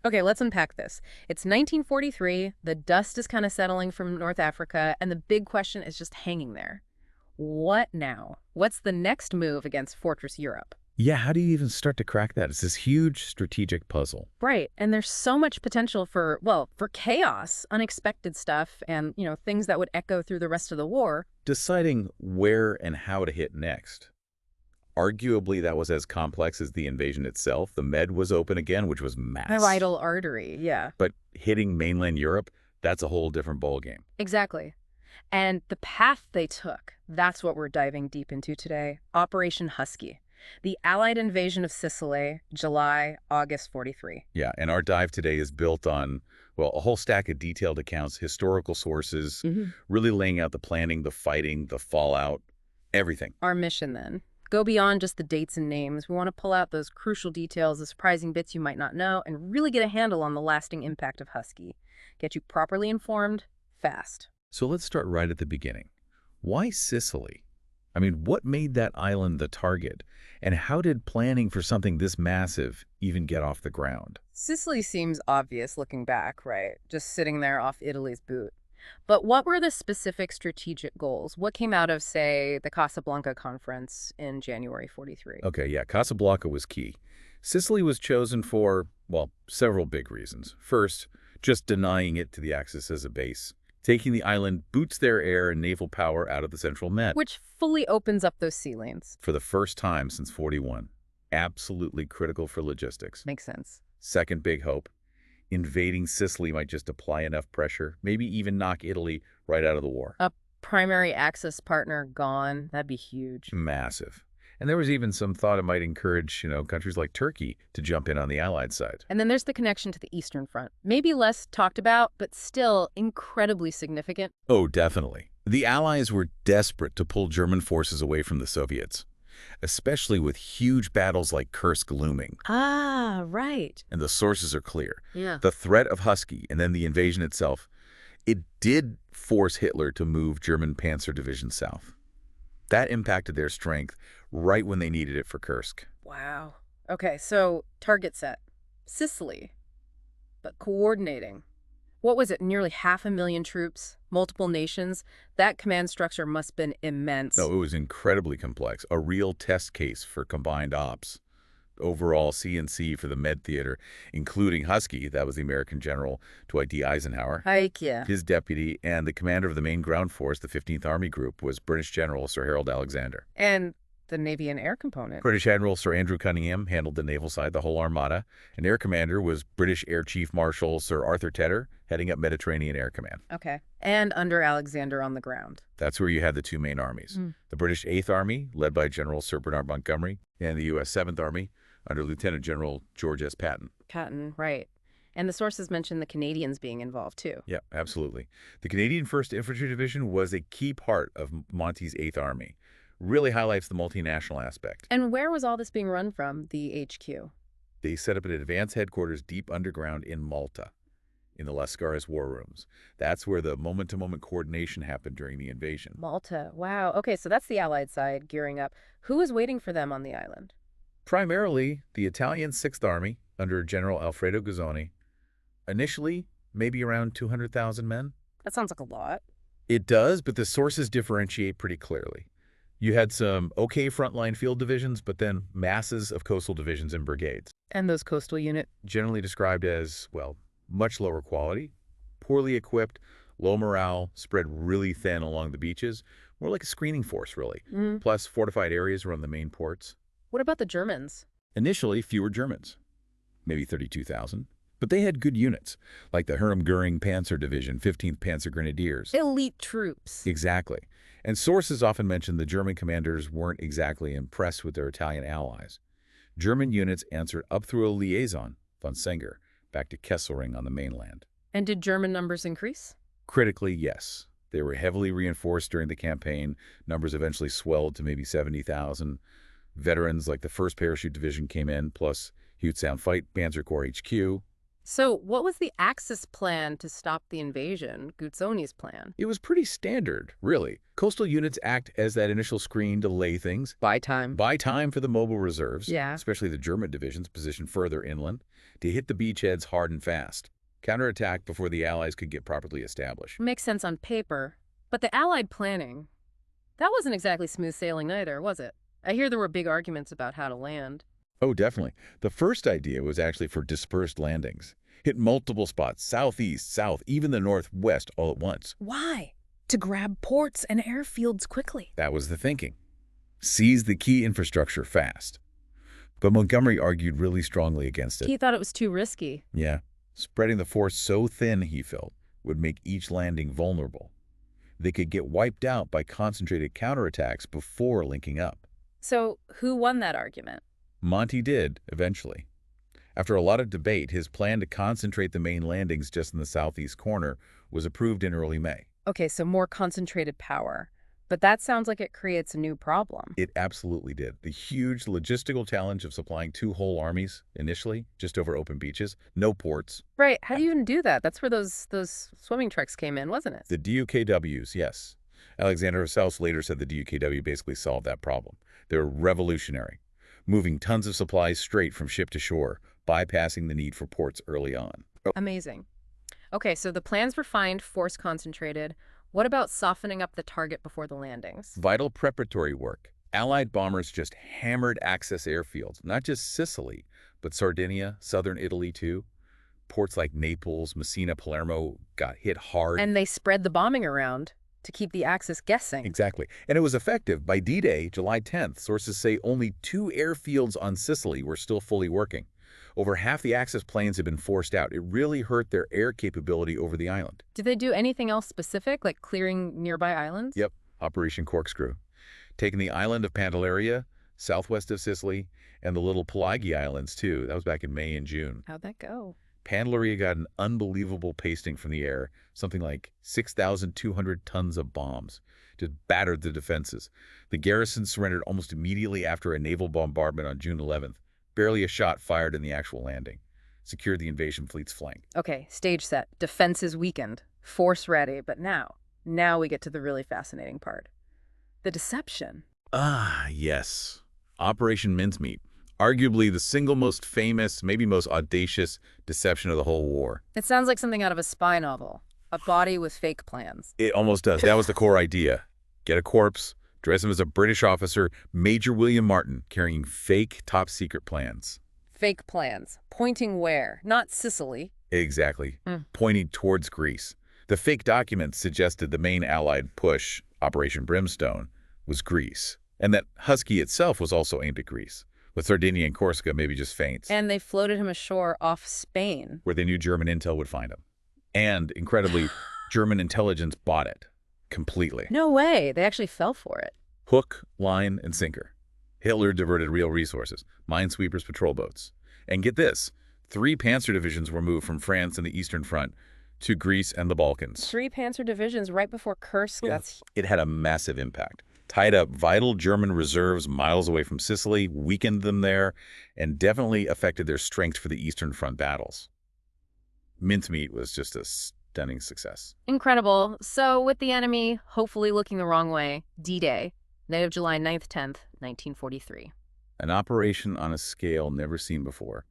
Okay, let's unpack this. It's 1943, the dust is kind of settling from North Africa, and the big question is just hanging there. What now? What's the next move against Fortress Europe? Yeah, how do you even start to crack that? It's this huge strategic puzzle. Right, and there's so much potential for, well, for chaos, unexpected stuff, and, things that would echo through the rest of the war. Deciding where and how to hit next. Arguably, that was as complex as the invasion itself. The Med was open again, which was A mass. vital artery, yeah. But hitting mainland Europe, that's a whole different ballgame. Exactly. And the path they took, that's what we're diving deep into today. Operation Husky. The Allied invasion of Sicily, July, August 43. Yeah, and our dive today is built on, well, a whole stack of detailed accounts, historical sources, really laying out the planning, the fighting, the fallout, everything. Our mission, then. Go beyond just the dates and names. We want to pull out those crucial details, the surprising bits you might not know, and really get a handle on the lasting impact of Husky. Get you properly informed, fast. So let's start right at the beginning. Why Sicily? I mean, what made that island the target? And how did planning for something this massive even get off the ground? Sicily seems obvious looking back, right? Just sitting there off Italy's boot. But what were the specific strategic goals? What came out of, say, the Casablanca conference in January 43? Okay, yeah, Casablanca was key. Sicily was chosen for, well, several big reasons. First, just denying it to the Axis as a base. Taking the island boots their air and naval power out of the Central Med. Which fully opens up those sea lanes. For the first time since 41. Absolutely critical for logistics. Makes sense. Second big hope. Invading Sicily might just apply enough pressure, maybe even knock Italy right out of the war. A primary Axis partner gone. That'd be huge. Massive. And there was even some thought it might encourage, countries like Turkey to jump in on the Allied side. And then there's the connection to the Eastern Front. Maybe less talked about, but still incredibly significant. Oh, definitely. The Allies were desperate to pull German forces away from the Soviets, especially with huge battles like Kursk looming. Ah, right. And the sources are clear. Yeah. The threat of Husky and then the invasion itself, it did force Hitler to move German Panzer Division south. That impacted their strength right when they needed it for Kursk. Wow. Okay, so target set. Sicily. But coordinating. What was it, nearly 500,000 troops, multiple nations? That command structure must have been immense. No, it was incredibly complex, a real test case for combined ops. Overall C&C for the Med Theater, including Husky, that was the American General Dwight D. Eisenhower. Hike, yeah. His deputy and the commander of the main ground force, the 15th Army Group, was British General Sir Harold Alexander. And the Navy and Air component. British Admiral Sir Andrew Cunningham handled the naval side, the whole armada. And Air Commander was British Air Chief Marshal Sir Arthur Tedder, heading up Mediterranean Air Command. Okay. And under Alexander on the ground. That's where you had the two main armies. The British 8th Army, led by General Sir Bernard Montgomery, and the U.S. 7th Army, under Lieutenant General George S. Patton. Patton, right. And the sources mentioned the Canadians being involved, too. Yeah, absolutely. The Canadian 1st Infantry Division was a key part of Monty's 8th Army. Really highlights the multinational aspect. And where was all this being run from, the HQ? They set up an advanced headquarters deep underground in Malta, in the Lascaris war rooms. That's where the moment-to-moment coordination happened during the invasion. Malta. Wow. Okay, so that's the Allied side gearing up. Who was waiting for them on the island? Primarily, the Italian 6th Army, under General Alfredo Guzzoni. Initially, maybe around 200,000 men. That sounds like a lot. It does, but the sources differentiate pretty clearly. You had some okay frontline field divisions, but then masses of coastal divisions and brigades. And those coastal units? Generally described as, well, much lower quality, poorly equipped, low morale, spread really thin along the beaches, more like a screening force, really. Plus fortified areas around the main ports. What about the Germans? Initially, fewer Germans, maybe 32,000. But they had good units, like the Herm Göring Panzer Division, 15th Panzer Grenadiers. Elite troops. Exactly. And sources often mention the German commanders weren't exactly impressed with their Italian allies. German units answered up through a liaison, von Senger, back to Kesselring on the mainland. And did German numbers increase? Critically, yes. They were heavily reinforced during the campaign. Numbers eventually swelled to maybe 70,000. Veterans like the 1st Parachute Division came in, plus Huge Sound Fight, Panzer Corps HQ. So what was the Axis plan to stop the invasion, Guzzoni's plan? It was pretty standard, really. Coastal units act as that initial screen to lay things. Buy time. Buy time for the mobile reserves, Yeah. especially the German divisions positioned further inland. to hit the beachheads hard and fast, counterattack before the Allies could get properly established. Makes sense on paper. But the Allied planning, that wasn't exactly smooth sailing either, was it? I hear there were big arguments about how to land. Oh, definitely. The first idea was actually for dispersed landings. Hit multiple spots, southeast, south, even the northwest all at once. Why? To grab ports and airfields quickly. That was the thinking. Seize the key infrastructure fast. But Montgomery argued really strongly against it. He thought it was too risky. Yeah. Spreading the force so thin, he felt, would make each landing vulnerable. They could get wiped out by concentrated counterattacks before linking up. So who won that argument? Monty did, eventually. After a lot of debate, his plan to concentrate the main landings just in the southeast corner was approved in early May. Okay, so more concentrated power. But that sounds like it creates a new problem. It absolutely did. The huge logistical challenge of supplying two whole armies, initially, just over open beaches, no ports. Right, how do you even do that? That's where those swimming treks came in, wasn't it? The DUKWs, yes. Alexander House later said the DUKW basically solved that problem. They were revolutionary, moving tons of supplies straight from ship to shore, bypassing the need for ports early on. Amazing. Okay, so the plan's refined, force concentrated. What about softening up the target before the landings? Vital preparatory work. Allied bombers just hammered access airfields, not just Sicily, but Sardinia, southern Italy too. Ports like Naples, Messina, Palermo got hit hard. And they spread the bombing around to keep the Axis guessing. Exactly. And it was effective. By D-Day, July 10th, sources say only 2 airfields on Sicily were still fully working. Over half the Axis planes had been forced out. It really hurt their air capability over the island. Did they do anything else specific, like clearing nearby islands? Yep, Operation Corkscrew. Taking the island of Pantelleria, southwest of Sicily, and the little Pelagi Islands, too. That was back in May and June. How'd that go? Pantelleria got an unbelievable pasting from the air, something like 6,200 tons of bombs. Just battered the defenses. The garrison surrendered almost immediately after a naval bombardment on June 11th. Barely a shot fired in the actual landing. Secured the invasion fleet's flank. Okay, stage set. Defenses weakened. Force ready. But now we get to the really fascinating part. The deception. Ah, yes. Operation Mincemeat. Arguably the single most famous, maybe most audacious deception of the whole war. It sounds like something out of a spy novel. A body with fake plans. It almost does. That was the core idea. Get a corpse, dress him as a British officer, Major William Martin, carrying fake top-secret plans. Fake plans. Pointing where? Not Sicily. Exactly. Pointing towards Greece. The fake documents suggested the main Allied push, Operation Brimstone, was Greece, and that Husky itself was also aimed at Greece, with Sardinia and Corsica maybe just feints. And they floated him ashore off Spain. Where they knew German intel would find him. And, incredibly, German intelligence bought it. Completely. No way. They actually fell for it. Hook, line, and sinker. Hitler diverted real resources, minesweepers, patrol boats. And get this, 3 panzer divisions were moved from France and the Eastern Front to Greece and the Balkans. 3 panzer divisions right before Kursk. It had a massive impact. Tied up vital German reserves miles away from Sicily, weakened them there, and definitely affected their strength for the Eastern Front battles. Mincemeat was just a stunning success. Incredible. So with the enemy hopefully looking the wrong way, D-Day, night of July 9th, 10th, 1943. An operation on a scale never seen before.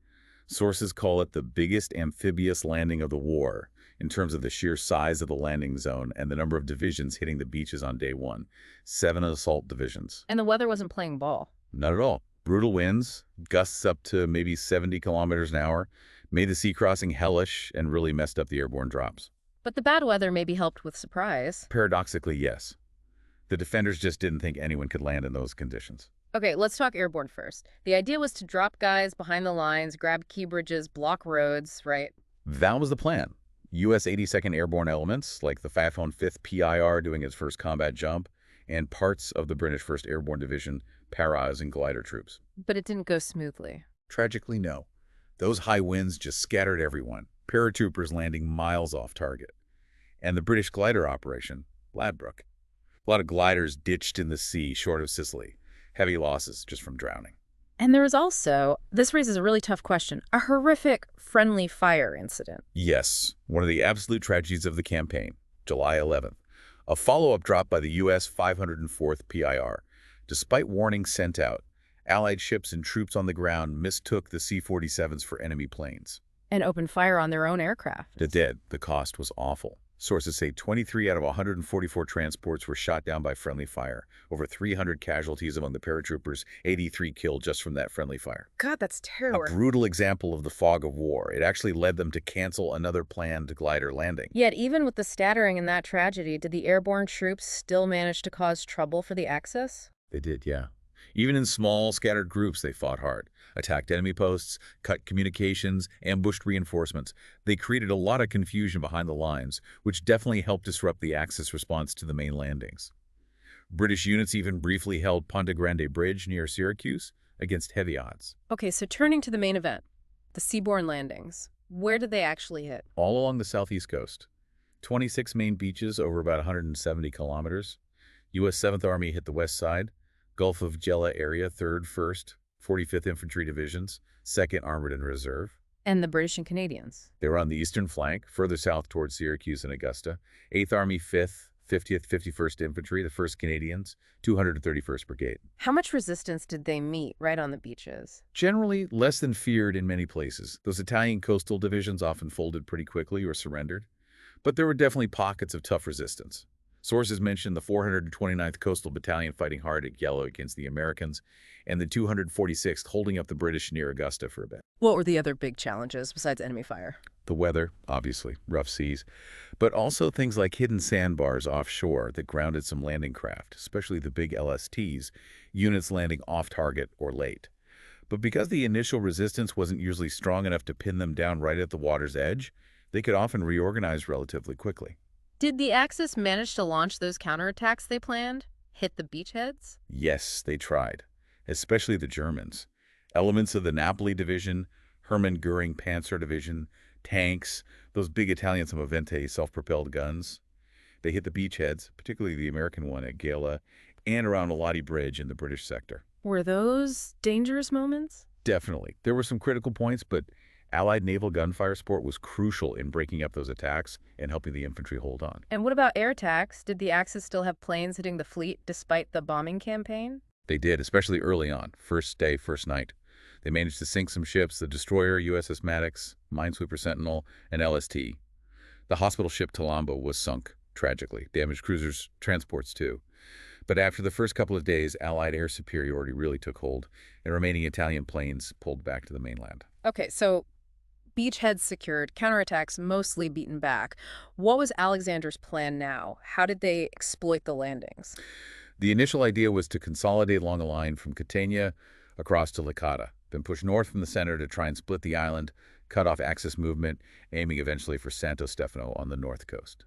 Sources call it the biggest amphibious landing of the war in terms of the sheer size of the landing zone and the number of divisions hitting the beaches on day 1. 7 assault divisions. And the weather wasn't playing ball. Not at all. Brutal winds, gusts up to maybe 70 kilometers an hour, made the sea crossing hellish and really messed up the airborne drops. But the bad weather maybe helped with surprise. Paradoxically, yes. The defenders just didn't think anyone could land in those conditions. Okay, let's talk airborne first. The idea was to drop guys behind the lines, grab key bridges, block roads, right? That was the plan. U.S. 82nd Airborne elements, like the 505th PIR doing its first combat jump, and parts of the British 1st Airborne Division, paras and glider troops. But it didn't go smoothly. Tragically, no. Those high winds just scattered everyone, paratroopers landing miles off target. And the British glider operation, Ladbroke. A lot of gliders ditched in the sea short of Sicily. Heavy losses just from drowning. And there was also, this raises a really tough question, a horrific friendly fire incident. Yes, one of the absolute tragedies of the campaign, July 11th. A follow-up drop by the U.S. 504th PIR. Despite warnings sent out, Allied ships and troops on the ground mistook the C-47s for enemy planes. And opened fire on their own aircraft. It did. The cost was awful. Sources say 23 out of 144 transports were shot down by friendly fire. Over 300 casualties among the paratroopers, 83 killed just from that friendly fire. God, that's terrible. A brutal example of the fog of war. It actually led them to cancel another planned glider landing. Yet, even with the scattering in that tragedy, did the airborne troops still manage to cause trouble for the Axis? They did, yeah. Even in small, scattered groups, they fought hard. Attacked enemy posts, cut communications, ambushed reinforcements. They created a lot of confusion behind the lines, which definitely helped disrupt the Axis response to the main landings. British units even briefly held Ponte Grande Bridge near Syracuse against heavy odds. Okay, so turning to the main event, the seaborne landings. Where did they actually hit? All along the southeast coast. 26 main beaches over about 170 kilometers. U.S. 7th Army hit the west side. Gulf of Gela area, 3rd, 1st, 45th Infantry Divisions, 2nd Armored and Reserve. And the British and Canadians? They were on the eastern flank, further south towards Syracuse and Augusta. 8th Army, 5th, 50th, 51st Infantry, the 1st Canadians, 231st Brigade. How much resistance did they meet right on the beaches? Generally, less than feared in many places. Those Italian coastal divisions often folded pretty quickly or surrendered. But there were definitely pockets of tough resistance. Sources mention the 429th Coastal Battalion fighting hard at Yellow against the Americans, and the 246th holding up the British near Augusta for a bit. What were the other big challenges besides enemy fire? The weather, obviously, rough seas, but also things like hidden sandbars offshore that grounded some landing craft, especially the big LSTs, units landing off-target or late. But because the initial resistance wasn't usually strong enough to pin them down right at the water's edge, they could often reorganize relatively quickly. Did the Axis manage to launch those counterattacks they planned? Hit the beachheads? Yes, they tried, especially the Germans. Elements of the Napoli Division, Hermann Göring Panzer Division, tanks, those big Italian Semovente self-propelled guns. They hit the beachheads, particularly the American one at Gela, and around Lodi Bridge in the British sector. Were those dangerous moments? Definitely. There were some critical points, but Allied naval gunfire support was crucial in breaking up those attacks and helping the infantry hold on. And what about air attacks? Did the Axis still have planes hitting the fleet despite the bombing campaign? They did, especially early on. First day, first night. They managed to sink some ships, the destroyer USS Maddox, Minesweeper Sentinel, and LST. The hospital ship Talambo was sunk, tragically. Damaged cruisers, transports too. But after the first couple of days, Allied air superiority really took hold, and remaining Italian planes pulled back to the mainland. Okay, so beachheads secured, counterattacks mostly beaten back. What was Alexander's plan now? How did they exploit the landings? The initial idea was to consolidate along a line from Catania across to Licata, then push north from the center to try and split the island, cut off Axis movement, aiming eventually for Santo Stefano on the north coast.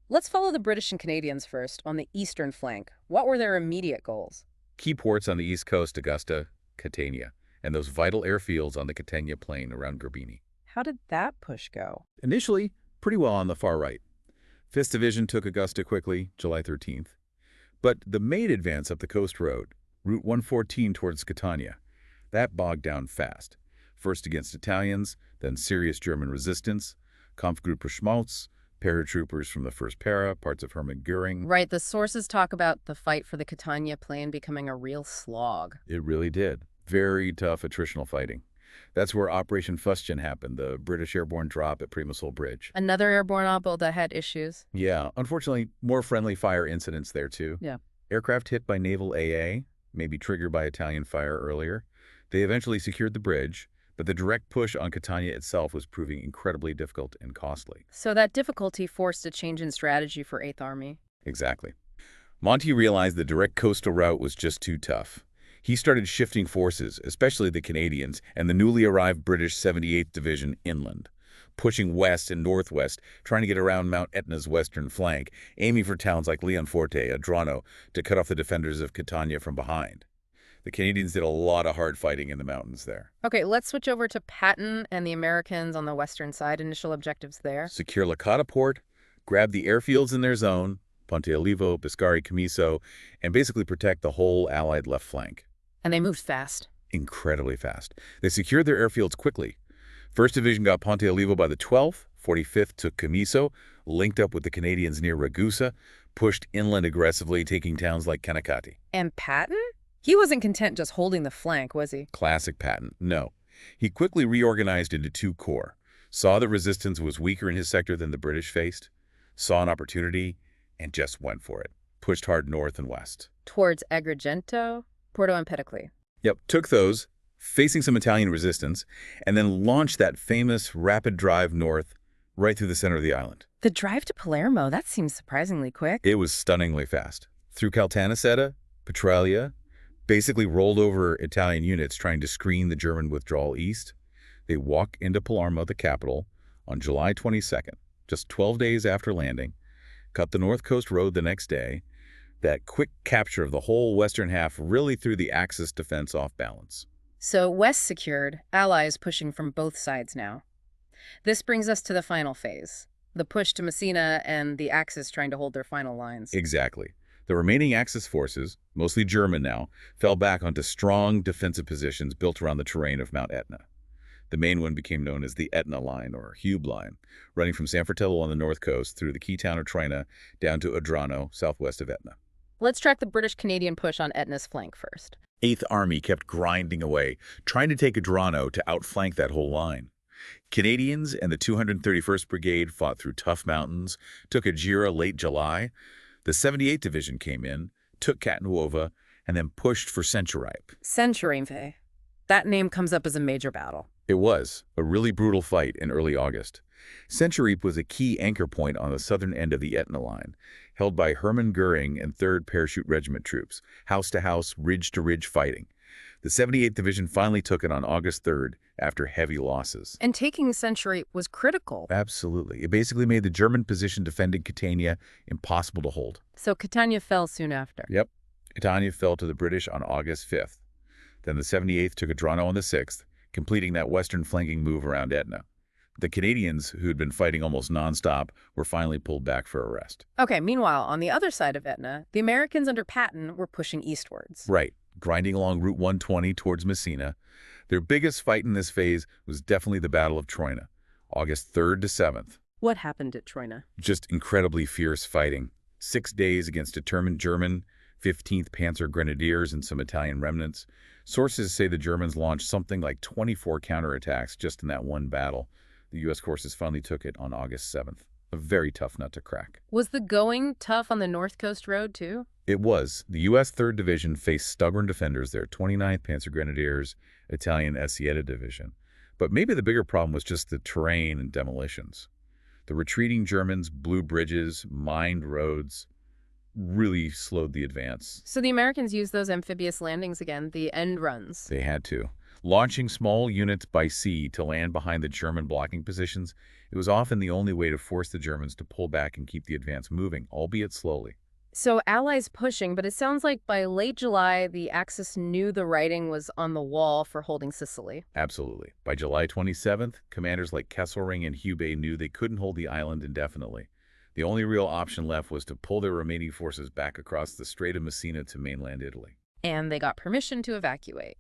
Let's follow the British and Canadians first on the eastern flank. What were their immediate goals? Key ports on the east coast, Augusta, Catania, and those vital airfields on the Catania plain around Gerbini. How did that push go? Initially, pretty well on the far right. 5th Division took Augusta quickly, July 13th. But the main advance up the coast road, Route 114 towards Catania, that bogged down fast. First against Italians, then serious German resistance, Kampfgruppe Schmalz, paratroopers from the 1st Para, parts of Hermann Göring. Right, the sources talk about the fight for the Catania plain becoming a real slog. It really did. Very tough attritional fighting. That's where Operation Husky happened, the British airborne drop at Primosol Bridge. Another airborne oppo that had issues. Yeah, unfortunately, more friendly fire incidents there too. Yeah. Aircraft hit by naval AA, maybe triggered by Italian fire earlier. They eventually secured the bridge, but the direct push on Catania itself was proving incredibly difficult and costly. So that difficulty forced a change in strategy for 8th Army. Exactly. Monty realized the direct coastal route was just too tough. He started shifting forces, especially the Canadians and the newly arrived British 78th Division inland, pushing west and northwest, trying to get around Mount Etna's western flank, aiming for towns like Leonforte, Adrano, to cut off the defenders of Catania from behind. The Canadians did a lot of hard fighting in the mountains there. Okay, let's switch over to Patton and the Americans on the western side. Initial objectives there. Secure Licata port, grab the airfields in their zone, Ponte Olivo, Biscari, Camiso, and basically protect the whole Allied left flank. And they moved fast. Incredibly fast. They secured their airfields quickly. 1st Division got Ponte Olivo by the 12th, 45th took Camiso, linked up with the Canadians near Ragusa, pushed inland aggressively, taking towns like Cannacati. And Patton? He wasn't content just holding the flank, was he? Classic Patton. No. He quickly reorganized into two corps. saw that resistance was weaker in his sector than the British faced, saw an opportunity, and just went for it. Pushed hard north and west. Towards Agrigento, Porto Empedocle. Yep, took those, facing some Italian resistance, and then launched that famous rapid drive north right through the center of the island. The drive to Palermo, that seems surprisingly quick. It was stunningly fast. Through Caltanissetta, Petralia, basically rolled over Italian units trying to screen the German withdrawal east. They walk into Palermo, the capital, on July 22nd, just 12 days after landing, cut the North Coast Road the next day. That quick capture of the whole western half really threw the Axis defense off balance. So west secured, allies pushing from both sides now. This brings us to the final phase, the push to Messina and the Axis trying to hold their final lines. Exactly. The remaining Axis forces, mostly German now, fell back onto strong defensive positions built around the terrain of Mount Etna. The main one became known as the Etna Line, or Hube Line, running from San Fratello on the north coast through the key town of Trina down to Adrano, southwest of Etna. Let's track the British-Canadian push on Etna's flank first. 8th Army kept grinding away, trying to take Adrano to outflank that whole line. Canadians and the 231st Brigade fought through tough mountains, took Agira late July. The 78th Division came in, took Catanova, and then pushed for Centuripe. Centuripe. That name comes up as a major battle. It was a really brutal fight in early August. Centuripe was a key anchor point on the southern end of the Etna Line, held by Hermann Goering and 3rd Parachute Regiment troops, house to house, ridge to ridge fighting. The 78th Division finally took it on August 3rd after heavy losses. And taking Centuripe was critical. Absolutely. It basically made the German position defending Catania impossible to hold. So Catania fell soon after. Yep. Catania fell to the British on August 5th. Then the 78th took Adrano on the 6th, completing that western flanking move around Etna. The Canadians, who'd been fighting almost nonstop, were finally pulled back for a rest. Okay, meanwhile, on the other side of Etna, the Americans under Patton were pushing eastwards. Right, grinding along Route 120 towards Messina. Their biggest fight in this phase was definitely the Battle of Troina, August 3rd to 7th. What happened at Troina? Just incredibly fierce fighting. 6 days against determined German, 15th Panzer Grenadiers and some Italian remnants. Sources say the Germans launched something like 24 counterattacks just in that one battle. The U.S. forces finally took it on August 7th. A very tough nut to crack. Was the going tough on the North Coast Road, too? It was. The U.S. 3rd Division faced stubborn defenders there, 29th Panzer Grenadiers, Italian Esieta Division. But maybe the bigger problem was just the terrain and demolitions. The retreating Germans blew bridges, mined roads, really slowed the advance. So the Americans used those amphibious landings again, the end runs. They had to. Launching small units by sea to land behind the German blocking positions, it was often the only way to force the Germans to pull back and keep the advance moving, albeit slowly. So Allies pushing, but it sounds like by late July, the Axis knew the writing was on the wall for holding Sicily. Absolutely. By July 27th, commanders like Kesselring and Hubei knew they couldn't hold the island indefinitely. The only real option left was to pull their remaining forces back across the Strait of Messina to mainland Italy. And they got permission to evacuate.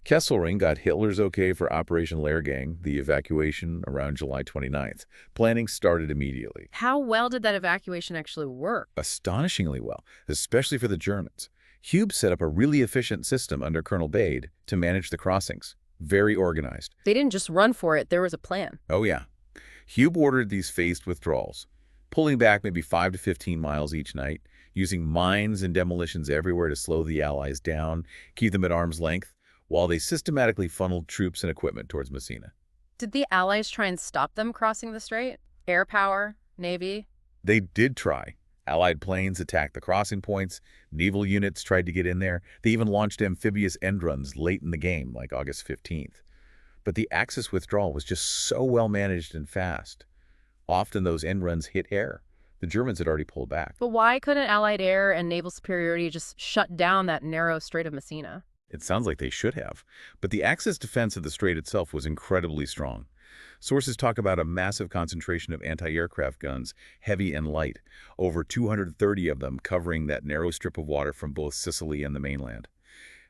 Kesselring got Hitler's okay for Operation Lehrgang, the evacuation, around July 29th. Planning started immediately. How well did that evacuation actually work? Astonishingly well, especially for the Germans. Hube set up a really efficient system under Colonel Bade to manage the crossings. Very organized. They didn't just run for it, there was a plan. Oh yeah. Hube ordered these phased withdrawals, pulling back maybe 5 to 15 miles each night, using mines and demolitions everywhere to slow the Allies down, keep them at arm's length, while they systematically funneled troops and equipment towards Messina. Did the Allies try and stop them crossing the strait? Air power? Navy? They did try. Allied planes attacked the crossing points. Naval units tried to get in there. They even launched amphibious end runs late in the game, like August 15th. But the Axis withdrawal was just so well managed and fast. Often those end runs hit air. The Germans had already pulled back. But why couldn't Allied air and naval superiority just shut down that narrow Strait of Messina? It sounds like they should have. But the Axis defense of the strait itself was incredibly strong. Sources talk about a massive concentration of anti-aircraft guns, heavy and light, over 230 of them covering that narrow strip of water from both Sicily and the mainland.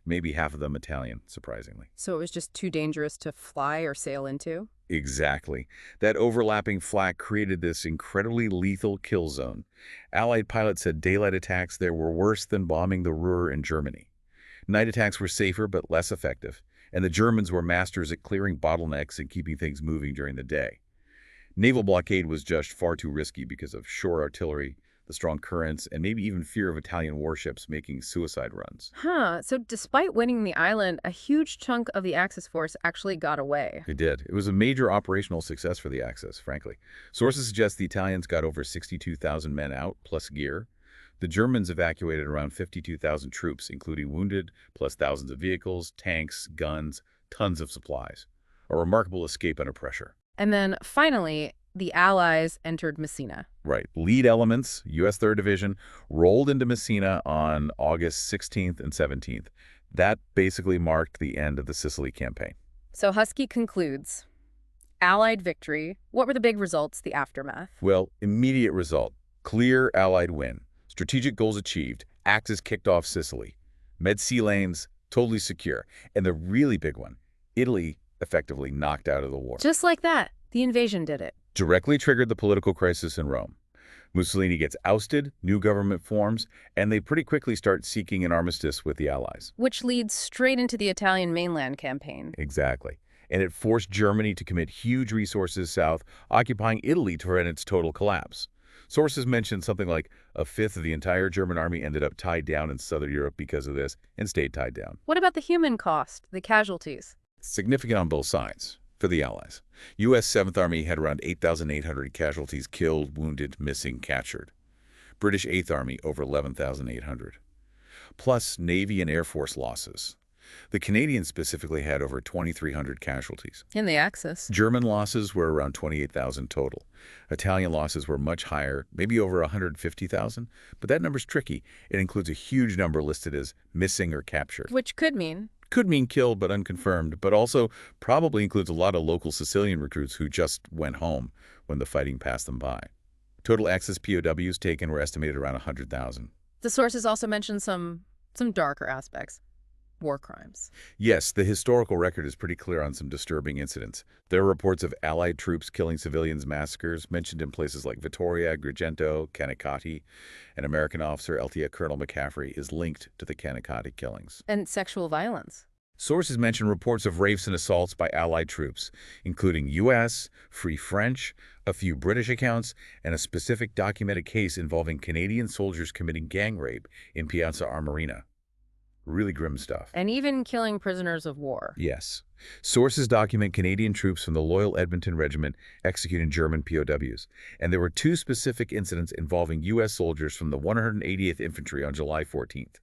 Maybe half of them Italian, surprisingly. So it was just too dangerous to fly or sail into? Exactly. That overlapping flak created this incredibly lethal kill zone. Allied pilots said daylight attacks there were worse than bombing the Ruhr in Germany. Night attacks were safer but less effective, and the Germans were masters at clearing bottlenecks and keeping things moving during the day. Naval blockade was judged far too risky because of shore artillery, the strong currents, and maybe even fear of Italian warships making suicide runs. Huh, so despite winning the island, a huge chunk of the Axis force actually got away. It did. It was a major operational success for the Axis, frankly. Sources suggest the Italians got over 62,000 men out, plus gear. The Germans evacuated around 52,000 troops, including wounded, plus thousands of vehicles, tanks, guns, tons of supplies. A remarkable escape under pressure. And then, finally, the Allies entered Messina. Right. Lead elements, U.S. 3rd Division, rolled into Messina on August 16th and 17th. That basically marked the end of the Sicily campaign. So Husky concludes, Allied victory. What were the big results, the aftermath? Well, immediate result. Clear Allied win. Strategic goals achieved. Axis kicked off Sicily. Med sea lanes, totally secure. And the really big one, Italy effectively knocked out of the war. Just like that, the invasion did it. Directly triggered the political crisis in Rome. Mussolini gets ousted, new government forms, and they pretty quickly start seeking an armistice with the Allies. Which leads straight into the Italian mainland campaign. Exactly. And it forced Germany to commit huge resources south, occupying Italy to prevent its total collapse. Sources mention something like a fifth of the entire German army ended up tied down in southern Europe because of this and stayed tied down. What about the human cost, the casualties? Significant on both sides for the Allies. U.S. 7th Army had around 8,800 casualties killed, wounded, missing, captured. British 8th Army over 11,800. Plus Navy and Air Force losses. The Canadians specifically had over 2,300 casualties. In the Axis. German losses were around 28,000 total. Italian losses were much higher, maybe over 150,000, but that number's tricky. It includes a huge number listed as missing or captured. Which could mean Killed but unconfirmed, but also probably includes a lot of local Sicilian recruits who just went home when the fighting passed them by. Total Axis POWs taken were estimated around 100,000. the sources also mention some darker aspects. War crimes. Yes, the historical record is pretty clear on some disturbing incidents. There are reports of Allied troops killing civilians, massacres mentioned in places like Vittoria, Agrigento, Cannacati. An American officer, LTA Colonel McCaffrey, is linked to the Cannacati killings. And sexual violence. Sources mention reports of rapes and assaults by Allied troops, including U.S., Free French, a few British accounts, and a specific documented case involving Canadian soldiers committing gang rape in Piazza Armerina. Really grim stuff. And even killing prisoners of war. Yes. Sources document Canadian troops from the Loyal Edmonton Regiment executing German POWs. And there were two specific incidents involving U.S. soldiers from the 180th Infantry on July 14th.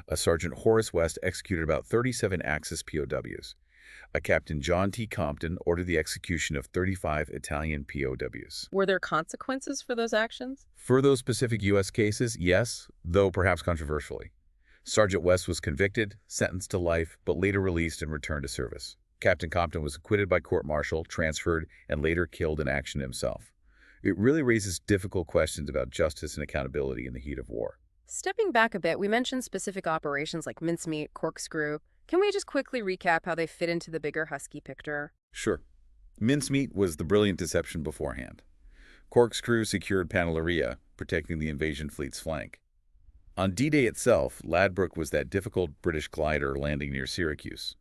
A Sergeant Horace West executed about 37 Axis POWs. A Captain John T. Compton ordered the execution of 35 Italian POWs. Were there consequences for those actions? For those specific U.S. cases, yes, though perhaps controversially. Sergeant West was convicted, sentenced to life, but later released and returned to service. Captain Compton was acquitted by court-martial, transferred, and later killed in action himself. It really raises difficult questions about justice and accountability in the heat of war. Stepping back a bit, we mentioned specific operations like mincemeat, corkscrew. Can we just quickly recap how they fit into the bigger Husky picture? Sure. Mincemeat was the brilliant deception beforehand. Corkscrew secured Pantelleria, protecting the invasion fleet's flank. On D-Day itself, Ladbroke was that difficult British glider landing near Syracuse.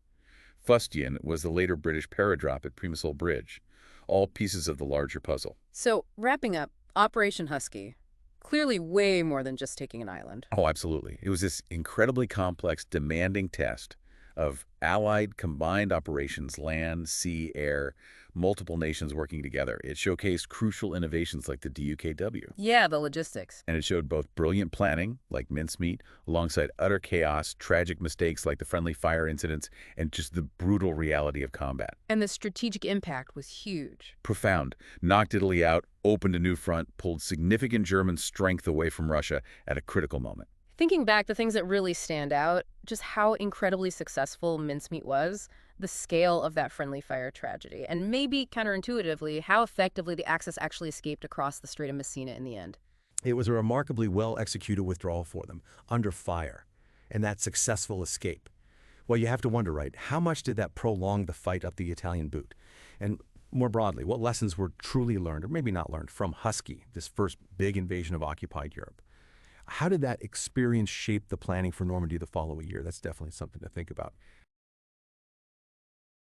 Fustian was the later British paradrop at Primosol Bridge, all pieces of the larger puzzle. So, wrapping up, Operation Husky. Clearly way more than just taking an island. Oh, absolutely. It was this incredibly complex, demanding test of Allied combined operations, land, sea, air, multiple nations working together. It showcased crucial innovations like the DUKW. Yeah, the logistics. And it showed both brilliant planning, like mincemeat, alongside utter chaos, tragic mistakes like the friendly fire incidents, and just the brutal reality of combat. And the strategic impact was huge. Profound. Knocked Italy out, opened a new front, pulled significant German strength away from Russia at a critical moment. Thinking back, the things that really stand out, just how incredibly successful mincemeat was, the scale of that friendly fire tragedy, and maybe counterintuitively, how effectively the Axis actually escaped across the Strait of Messina in the end. It was a remarkably well-executed withdrawal for them, under fire, and that successful escape. Well, you have to wonder, right, how much did that prolong the fight up the Italian boot? And more broadly, what lessons were truly learned, or maybe not learned, from Husky, this first big invasion of occupied Europe? How did that experience shape the planning for Normandy the following year? That's definitely something to think about.